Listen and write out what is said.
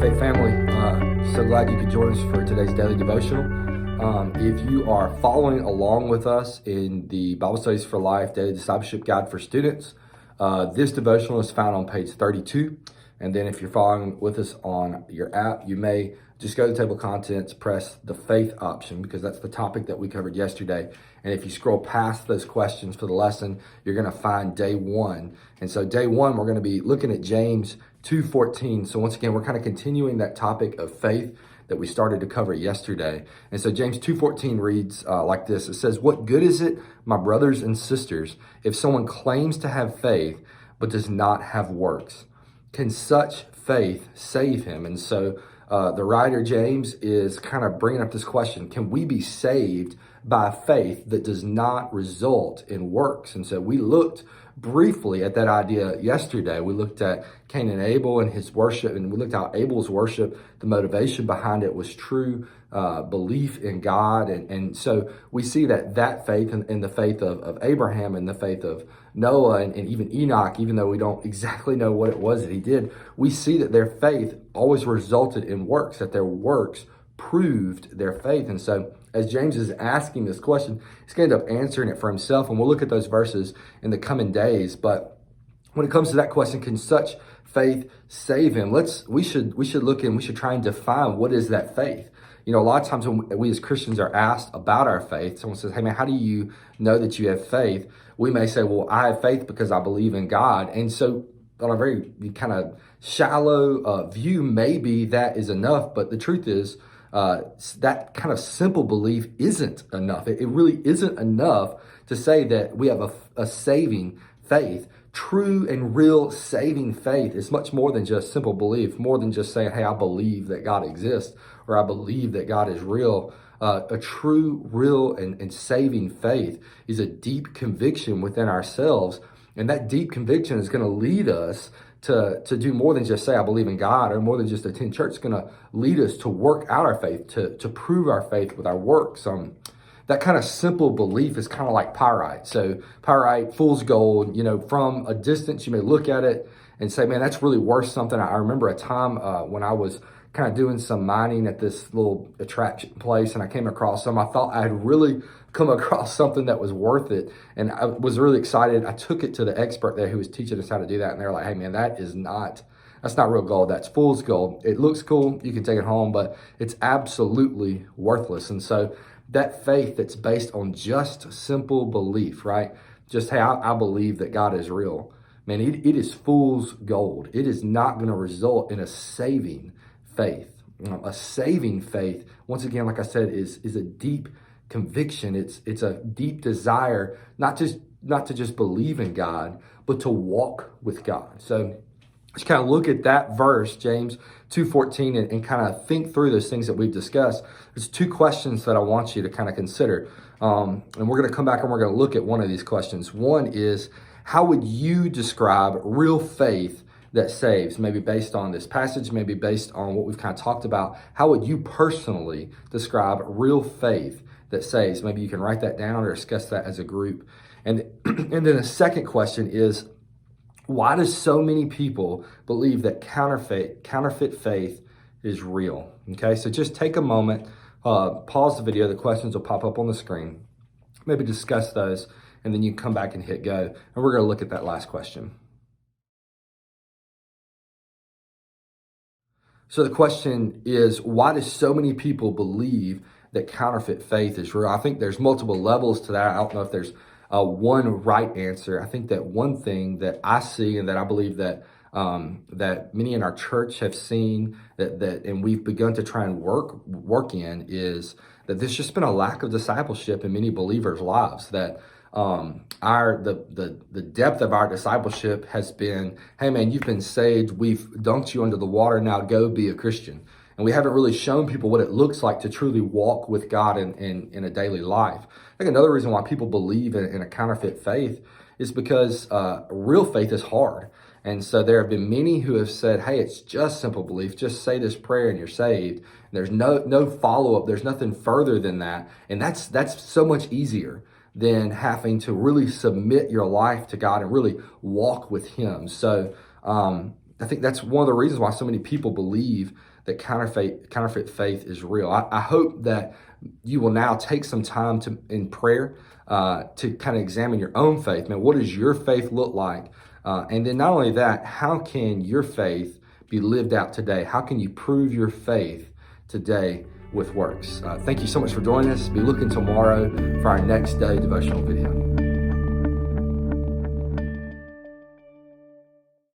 Faith family, so glad you could join us for today's daily devotional. If you are following along with us in the Bible Studies for Life Daily Discipleship Guide for Students, this devotional is found on page 32. And then if you're following with us on your app, you may just go to the table of contents, press the faith option, because that's the topic that we covered yesterday. And if you scroll past those questions for the lesson, you're going to find day one. And so day one, we're going to be looking at James 2:14. So once again, we're kind of continuing that topic of faith that we started to cover yesterday. And so James 2:14 reads like this. It says, "What good is it, my brothers and sisters, if someone claims to have faith but does not have works? Can such faith save him?" And so the writer James is kind of bringing up this question: can we be saved by faith that does not result in works? And so we looked briefly at that idea yesterday. We looked at Cain and Abel and his worship, and we looked at how Abel's worship, the motivation behind it was true belief in God. And so we see that faith and the faith of Abraham and the faith of Noah and even Enoch, even though we don't exactly know what it was that he did, we see that their faith always resulted in works, that their works proved their faith. And so as James is asking this question, he's going to end up answering it for himself. And we'll look at those verses in the coming days. But when it comes to that question, can such faith save him? We should look and we should try and define what is that faith. You know, a lot of times when we as Christians are asked about our faith, someone says, "Hey man, how do you know that you have faith?" We may say, "Well, I have faith because I believe in God." And so on a very kind of shallow view, maybe that is enough. But the truth is, that kind of simple belief isn't enough. It really isn't enough to say that we have a saving faith. True and real saving faith is much more than just simple belief, more than just saying, "Hey, I believe that God exists," or "I believe that God is real." A true, real, and saving faith is a deep conviction within ourselves. And that deep conviction is going to lead us to do more than just say, "I believe in God," or more than just attend church. It's going to lead us to work out our faith, to prove our faith with our works. That kind of simple belief is kind of like pyrite. So pyrite, fool's gold, you know, from a distance, you may look at it and say, "Man, that's really worth something." I remember a time when I was kind of doing some mining at this little attraction place, and I came across some. I thought I had really come across something that was worth it, and I was really excited. I took it to the expert there who was teaching us how to do that, and they were like, "Hey man, that's not real gold. That's fool's gold. It looks cool. You can take it home, but it's absolutely worthless." And so that faith that's based on just simple belief, right? Just, "Hey, I believe that God is real." Man, it is fool's gold. It is not going to result in a saving faith. A saving faith, once again, like I said, is a deep conviction. It's a deep desire, not to just believe in God, but to walk with God. So let's kind of look at that verse, James 2:14, and kind of think through those things that we've discussed. There's two questions that I want you to kind of consider. And we're going to come back and we're going to look at one of these questions. One is, how would you describe real faith that saves? Maybe based on this passage, maybe based on what we've kind of talked about. How would you personally describe real faith that saves? Maybe you can write that down or discuss that as a group. And then the second question is, why do so many people believe that counterfeit faith is real? Okay, so just take a moment, pause the video. The questions will pop up on the screen. Maybe discuss those, and then you can come back and hit go. And we're going to look at that last question. So the question is, why do so many people believe that counterfeit faith is real? I think there's multiple levels to that. I don't know if there's one right answer. I think that one thing that I see and that I believe that that many in our church have seen that and we've begun to try and work in is that there's just been a lack of discipleship in many believers' lives. That the depth of our discipleship has been, "Hey man, you've been saved. We've dunked you under the water. Now go be a Christian." And we haven't really shown people what it looks like to truly walk with God in a daily life. I think another reason why people believe in a counterfeit faith is because real faith is hard. And so there have been many who have said, "Hey, it's just simple belief. Just say this prayer and you're saved." And there's no follow-up. There's nothing further than that. And that's so much easier than having to really submit your life to God and really walk with Him. So I think that's one of the reasons why so many people believe that counterfeit faith is real. I hope that you will now take some time in prayer to kind of examine your own faith. Man, what does your faith look like? And then not only that, how can your faith be lived out today? How can you prove your faith today with works? Thank you so much for joining us. Be looking tomorrow for our next daily devotional video.